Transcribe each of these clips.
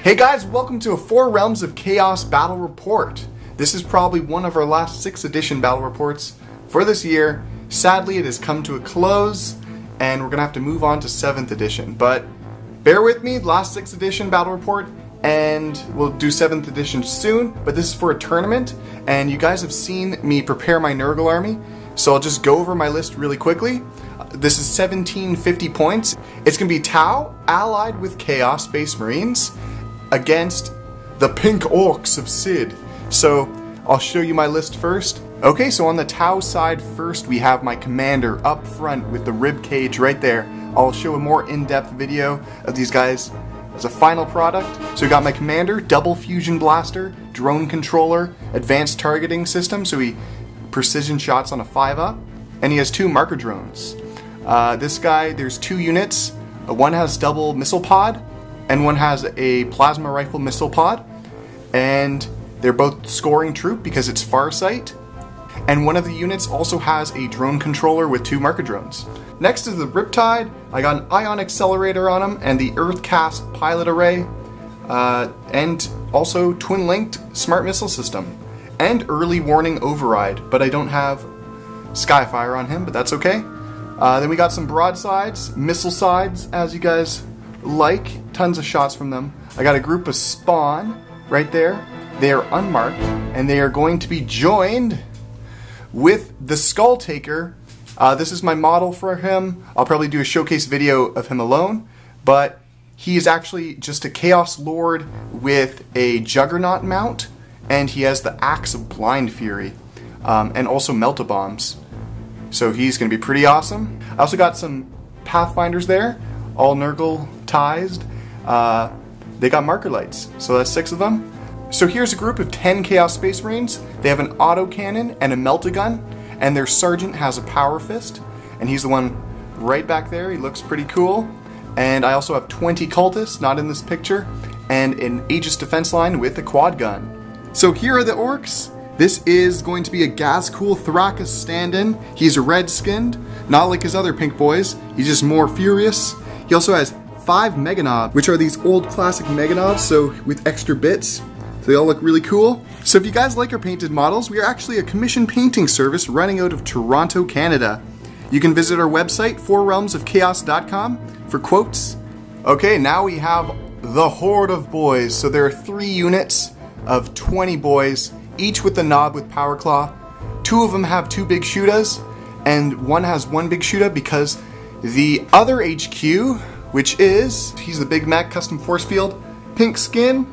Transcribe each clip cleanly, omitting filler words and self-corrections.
Hey guys, welcome to a 4 Realms of Chaos battle report. This is probably one of our last 6th edition battle reports for this year. Sadly, it has come to a close, and we're going to have to move on to 7th edition. But bear with me, last 6th edition battle report, and we'll do 7th edition soon. But this is for a tournament, and you guys have seen me prepare my Nurgle army, so I'll just go over my list really quickly. This is 1750 points. It's going to be Tau allied with Chaos Space Marines against the Pink Orcs of Sid. So I'll show you my list first. Okay, so on the Tau side first we have my commander up front with the rib cage right there. I'll show a more in-depth video of these guys as a final product. So we got my commander, double fusion blaster, drone controller, advanced targeting system, so he precision shots on a 5-up, and he has 2 marker drones. This guy, there's 2 units. One has double missile pod, and one has a plasma rifle missile pod, and they're both scoring troop because it's Farsight. And one of the units also has a drone controller with 2 marker drones. Next is the Riptide. I got an ion accelerator on him and the Earthcast pilot array, and also twin-linked smart missile system and early warning override. But I don't have Skyfire on him, but that's okay. Then we got some broadsides, missile sides, as you guys like. Tons of shots from them. I got a group of Spawn right there. They are unmarked, and they are going to be joined with the Skull Taker. This is my model for him. I'll probably do a showcase video of him alone, but he is actually just a Chaos Lord with a Juggernaut mount, and he has the Axe of Blind Fury, and also Melt-A-Bombs. So he's going to be pretty awesome. I also got some Pathfinders there, all Nurgle-tized. They got marker lights, so that's 6 of them. So here's a group of 10 Chaos Space Marines. They have an autocannon and a melt-a-gun, and their sergeant has a power fist, and he's the one right back there. He looks pretty cool. And I also have 20 cultists, not in this picture, and an Aegis defense line with a quad gun. So here are the Orcs. This is going to be a Gazcool Thrakus stand-in. He's a red-skinned, not like his other pink boys. He's just more furious. He also has 5 Meganobs, which are these old classic Meganobs, so with extra bits. So they all look really cool. So if you guys like our painted models, we are actually a commission painting service running out of Toronto, Canada. You can visit our website, 4realmsofchaos.com, for quotes. Okay, now we have the Horde of Boys. So there are 3 units of 20 boys, each with a knob with Power Claw. 2 of them have 2 big shootas, and one has 1 big shooter because the other HQ, which is, he's the Big Mac Custom Force Field, pink skin.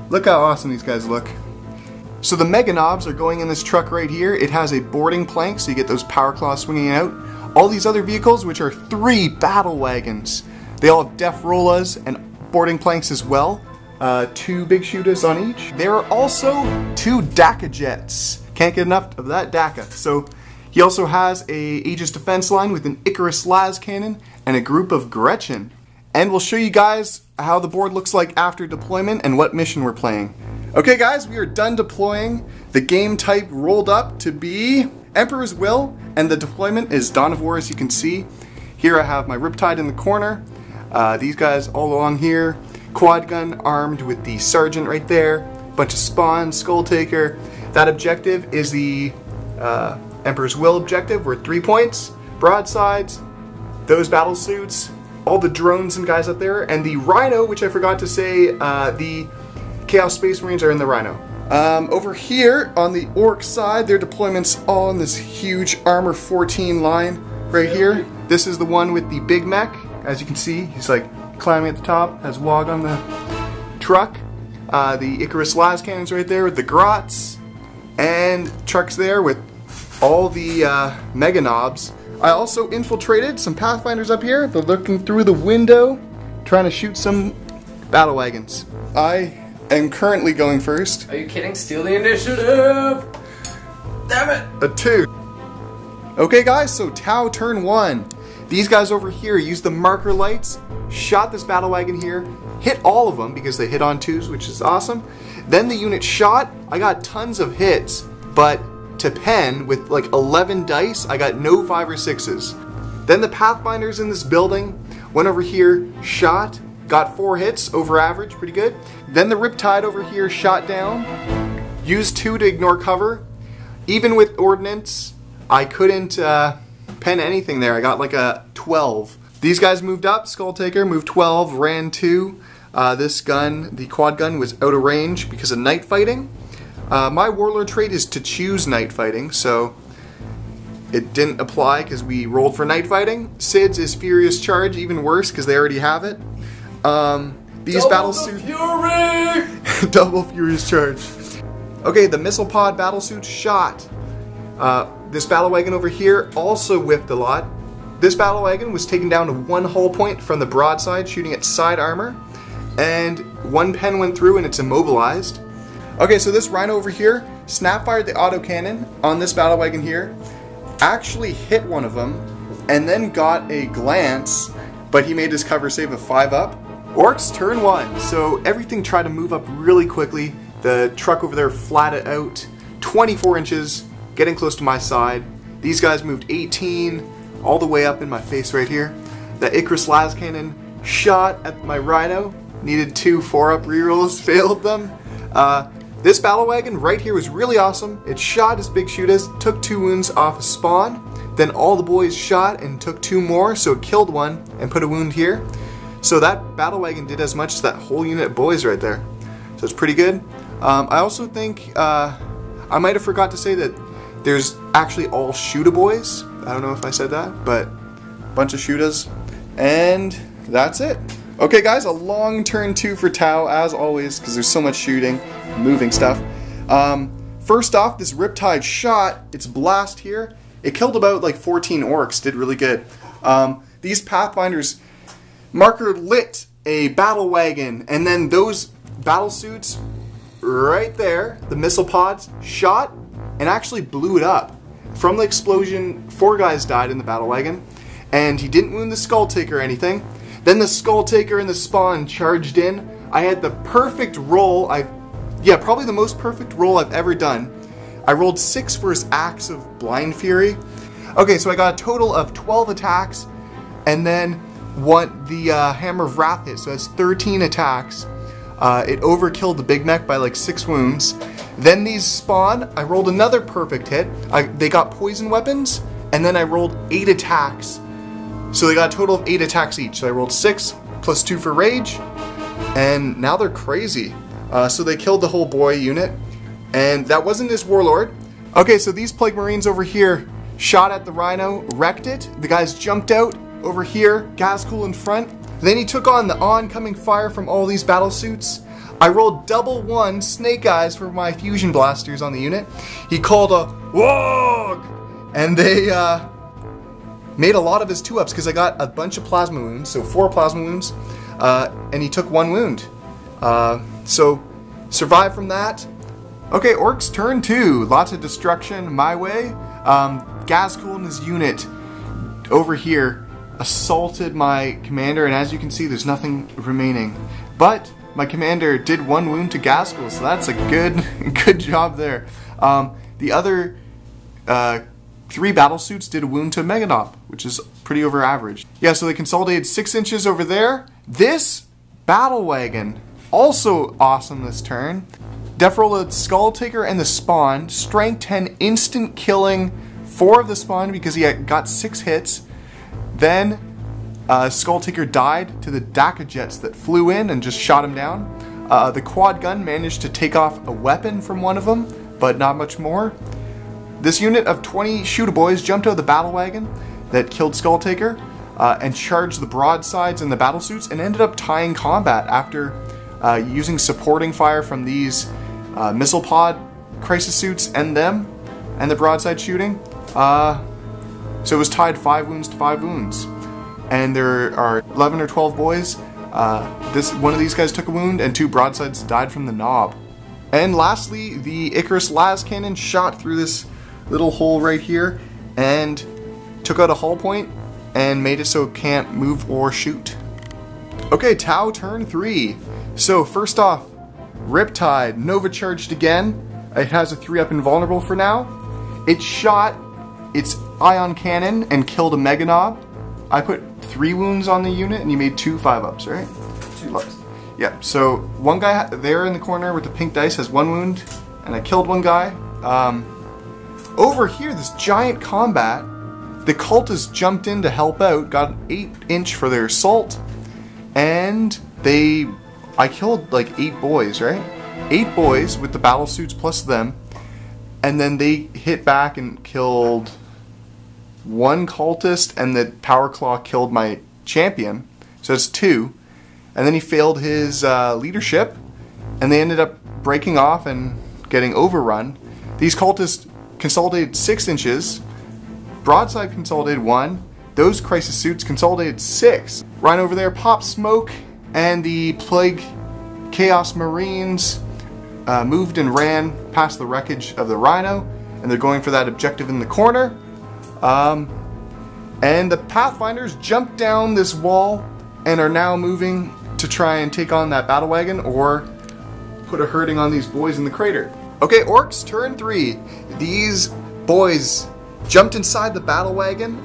Look how awesome these guys look. So the Meganobs are going in this truck right here. It has a boarding plank, so you get those Power Claws swinging out. All these other vehicles, which are 3 battle wagons, they all have Def Rollas and boarding planks as well. 2 big shooters on each. There are also 2 DACA jets. Can't get enough of that DACA. So he also has a Aegis defense line with an Icarus las cannon and a group of Gretchen. And we'll show you guys how the board looks like after deployment and what mission we're playing. Okay guys, we are done deploying. The game type rolled up to be Emperor's Will, and the deployment is Dawn of War, as you can see. Here I have my Riptide in the corner. These guys all along here. Quad gun armed with the Sergeant right there. Bunch of Spawn, Skull Taker. That objective is the Emperor's Will objective. We're 3 points. Broadsides, those battle suits, all the drones and guys up there, and the Rhino, which I forgot to say, the Chaos Space Marines are in the Rhino. Over here on the Orc side, their deployment's all in this huge Armor 14 line right here. This is the one with the Big Mech. As you can see, he's like climbing at the top, has Wog on the truck. The Icarus las cannons right there with the Grots, and trucks there with all the Meganobs. I also infiltrated some Pathfinders up here. They're looking through the window, trying to shoot some battle wagons. I am currently going first. Are you kidding? Steal the initiative! Damn it! A 2. Okay guys, so Tau turn 1. These guys over here used the marker lights, shot this battle wagon here, hit all of them because they hit on 2s, which is awesome. Then the unit shot. I got tons of hits, but to pen with like 11 dice, I got no 5 or 6s. Then the Pathfinders in this building went over here, shot, got 4 hits, over average, pretty good. Then the Riptide over here shot down, used 2 to ignore cover. Even with Ordnance, I couldn't pen anything there. I got like a 12. These guys moved up, Skull Taker moved 12, ran 2. This gun, the quad gun, was out of range because of night fighting. My Warlord trait is to choose night fighting, so it didn't apply because we rolled for night fighting. Sid's is Furious Charge, even worse because they already have it. These battlesuits. Fury! Double Furious Charge. Okay, the Missile Pod battlesuit shot. This battle wagon over here also whiffed a lot. This battle wagon was taken down to 1 hull point from the broadside, shooting at side armor, and 1 pen went through and it's immobilized. Okay, so this Rhino over here snap-fired the autocannon on this battle wagon here, actually hit one of them, and then got a glance, but he made his cover save of 5 up. Orcs turn 1, so everything tried to move up really quickly. The truck over there flatted out 24 inches, getting close to my side. These guys moved 18, all the way up in my face right here. The Icarus las cannon shot at my Rhino, needed 2 4-up rerolls, failed them. This battle wagon right here was really awesome. It shot as big shooters, took 2 wounds off a spawn, then all the boys shot and took 2 more, so it killed 1 and put a wound here. So that battle wagon did as much as that whole unit of boys right there. So it's pretty good. I also think I might have forgot to say that there's actually all Shoota boys. I don't know if I said that, but a bunch of Shootas. And that's it. Okay guys, a long turn 2 for Tau, as always, because there's so much shooting, moving stuff. First off, this Riptide shot, its blast here, it killed about like 14 Orcs, did really good. These Pathfinders, Marker lit a battle wagon, and then those battle suits right there, the missile pods, shot and actually blew it up. From the explosion, 4 guys died in the battle wagon, and he didn't wound the Skull Taker or anything. Then the Skull Taker and the spawn charged in. I had the perfect roll. Yeah, probably the most perfect roll I've ever done. I rolled 6 for his Axe of Blind Fury. Okay, so I got a total of 12 attacks, and then the Hammer of Wrath hit, so that's 13 attacks. It overkilled the Big Mech by like 6 wounds. Then these spawn, I rolled another perfect hit. They got poison weapons, and then I rolled 8 attacks. So they got a total of 8 attacks each. So I rolled 6 plus 2 for rage, and now they're crazy. So they killed the whole boy unit, and that wasn't his Warlord. Okay, so these Plague Marines over here shot at the Rhino, wrecked it. The guys jumped out over here, Gazcool in front. Then he took on the oncoming fire from all these battle suits. I rolled double 1 snake eyes for my fusion blasters on the unit. He called a WOG, and they made a lot of his 2-ups because I got a bunch of plasma wounds, so 4 plasma wounds, and he took 1 wound. So survived from that. Okay, Orcs turn 2. Lots of destruction my way. Gazcool and his unit over here assaulted my commander, and as you can see, there's nothing remaining. But my commander did 1 wound to Gazcool, so that's a good job there. The other 3 battle suits did a wound to Meganob, which is pretty over average. Yeah, so they consolidated 6 inches over there. This battle wagon, also awesome this turn. Def rolled Skull Taker and the spawn, strength 10, instant killing 4 of the spawn because he got 6 hits. Then Skull Taker died to the Daka jets that flew in and just shot him down. The quad gun managed to take off a weapon from one of them, but not much more. This unit of 20 Shoota boys jumped out of the battle wagon that killed Skull Taker and charged the broadsides and the battle suits and ended up tying combat after using supporting fire from these missile pod crisis suits and them and the broadside shooting. So it was tied 5 wounds to 5 wounds. And there are 11 or 12 boys. One of these guys took a wound and 2 broadsides died from the knob. And lastly, the Icarus las cannon shot through this little hole right here and took out a hull point and made it so it can't move or shoot. Okay, Tau turn 3. So first off, Riptide, Nova charged again. It has a 3-up invulnerable for now. It shot its ion cannon and killed a Meganob. I put 3 wounds on the unit and you made 2 5-ups, right? Yeah, so one guy there in the corner with the pink dice has 1 wound, and I killed one guy. Over here, this giant combat, the cultists jumped in to help out, got an 8-inch for their assault, and I killed like 8 boys, right? 8 boys with the battle suits plus them, and then they hit back and killed 1 cultist, and the power claw killed my champion, so that's 2. And then he failed his leadership, and they ended up breaking off and getting overrun. These cultists consolidated 6 inches, broadside consolidated 1, those crisis suits consolidated 6. Rhino over there popped smoke, and the plague chaos marines moved and ran past the wreckage of the Rhino, and they're going for that objective in the corner. And the Pathfinders jumped down this wall and are now moving to try and take on that battle wagon or put a hurting on these boys in the crater. Okay, Orcs, turn 3. These boys jumped inside the battle wagon,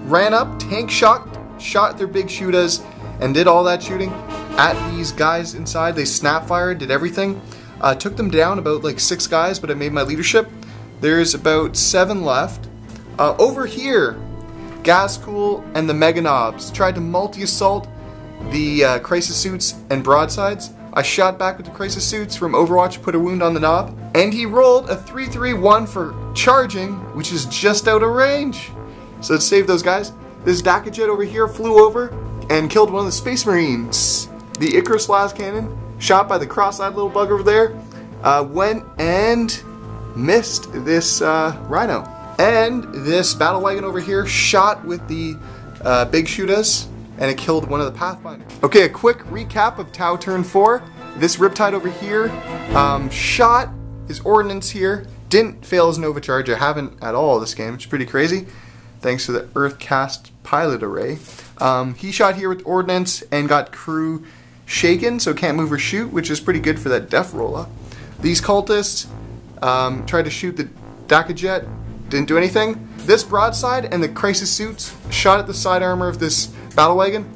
ran up, tank shot their big shooters, and did all that shooting at these guys inside. They snap fired, did everything. Took them down, about like 6 guys, but I made my leadership. There's about 7 left. Over here, Gascool and the Mega Knobs tried to multi-assault the crisis suits and broadsides. I shot back with the crisis suits from Overwatch, put a wound on the knob, and he rolled a 3-3-1 for charging, which is just out of range. So let's save those guys. This Dakajet over here flew over and killed one of the Space Marines. The Icarus las cannon, shot by the cross-eyed little bug over there, went and missed this Rhino. And this battle wagon over here shot with the big shooters, and it killed one of the Pathfinders. Okay, a quick recap of Tau turn 4. This Riptide over here shot his ordnance here, didn't fail his Nova Charge. I haven't at all this game, which is pretty crazy, thanks to the Earthcast pilot array. He shot here with ordnance and got crew shaken, so can't move or shoot, which is pretty good for that def rolla. These cultists tried to shoot the Dakajet, didn't do anything. This broadside and the crisis suits shot at the side armor of this battle wagon,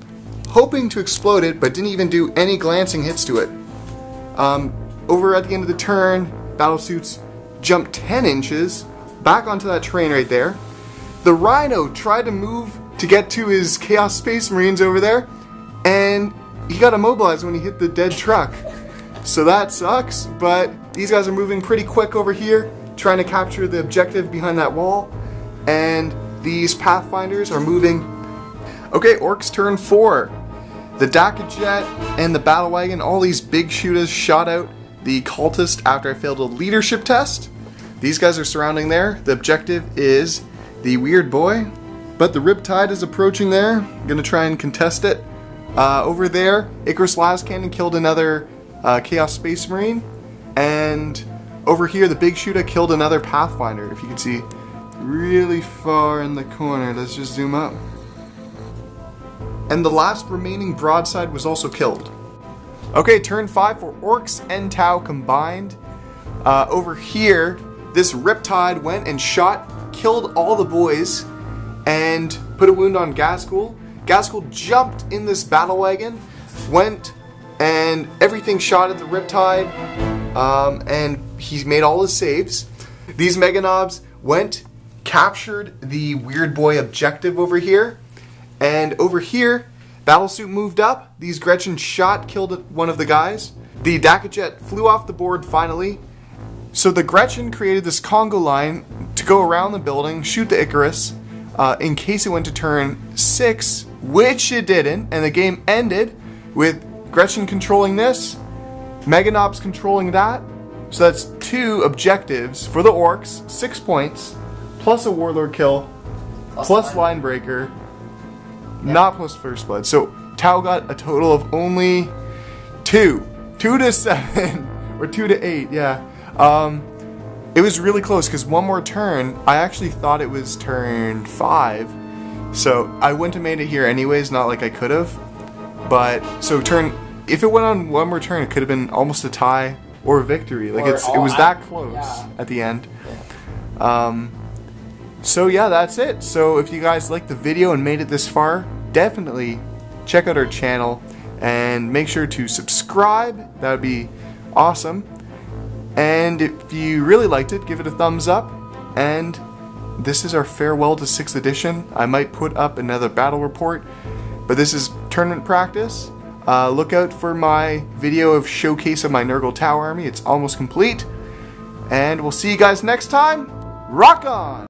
hoping to explode it, but didn't even do any glancing hits to it. Over at the end of the turn, battle suits jumped 10 inches back onto that train right there. The Rhino tried to move to get to his Chaos Space Marines over there, and he got immobilized when he hit the dead truck. So that sucks, but these guys are moving pretty quick over here, trying to capture the objective behind that wall, and these Pathfinders are moving. Okay, Orcs turn 4. The Dakajet and the battle wagon, all these big shooters shot out the cultist after I failed a leadership test. These guys are surrounding there. The objective is the weird boy, but the Riptide is approaching there. I'm gonna try and contest it. Over there, Icarus las cannon killed another Chaos Space Marine, and over here the big shooter killed another Pathfinder. If you can see really far in the corner, let's just zoom up. And the last remaining broadside was also killed. Okay, turn 5 for Orcs and Tau combined. Over here, this Riptide went and shot, killed all the boys, and put a wound on Gascool. Gascool jumped in this battle wagon, went and everything shot at the Riptide, and he made all his saves. These Mega Knobs went, captured the weird boy objective over here, and over here, Battlesuit moved up. These Gretchen shot, killed one of the guys. The Dakajet flew off the board finally. So the Gretchen created this Congo line to go around the building, shoot the Icarus, in case it went to turn 6, which it didn't, and the game ended with Gretchen controlling this, Mega Knobs controlling that. So that's 2 objectives for the Orcs, 6 points, plus a Warlord kill, plus line breaker, not plus First Blood. So Tau got a total of only 2. 2 to 7, or 2 to 8, yeah. It was really close because one more turn, I actually thought it was turn 5. So I wouldn't have made it here anyways, not like I could have. But, so if it went on one more turn, it could have been almost a tie or a victory. Like it was that close at the end. So yeah, that's it. So if you guys liked the video and made it this far, definitely check out our channel And make sure to subscribe. That would be awesome. And if you really liked it, give it a thumbs up. And this is our farewell to 6th edition. I might put up another battle report, but this is tournament practice. Look out for my video of showcase of my Nurgle Tau army. It's almost complete. And we'll see you guys next time. Rock on!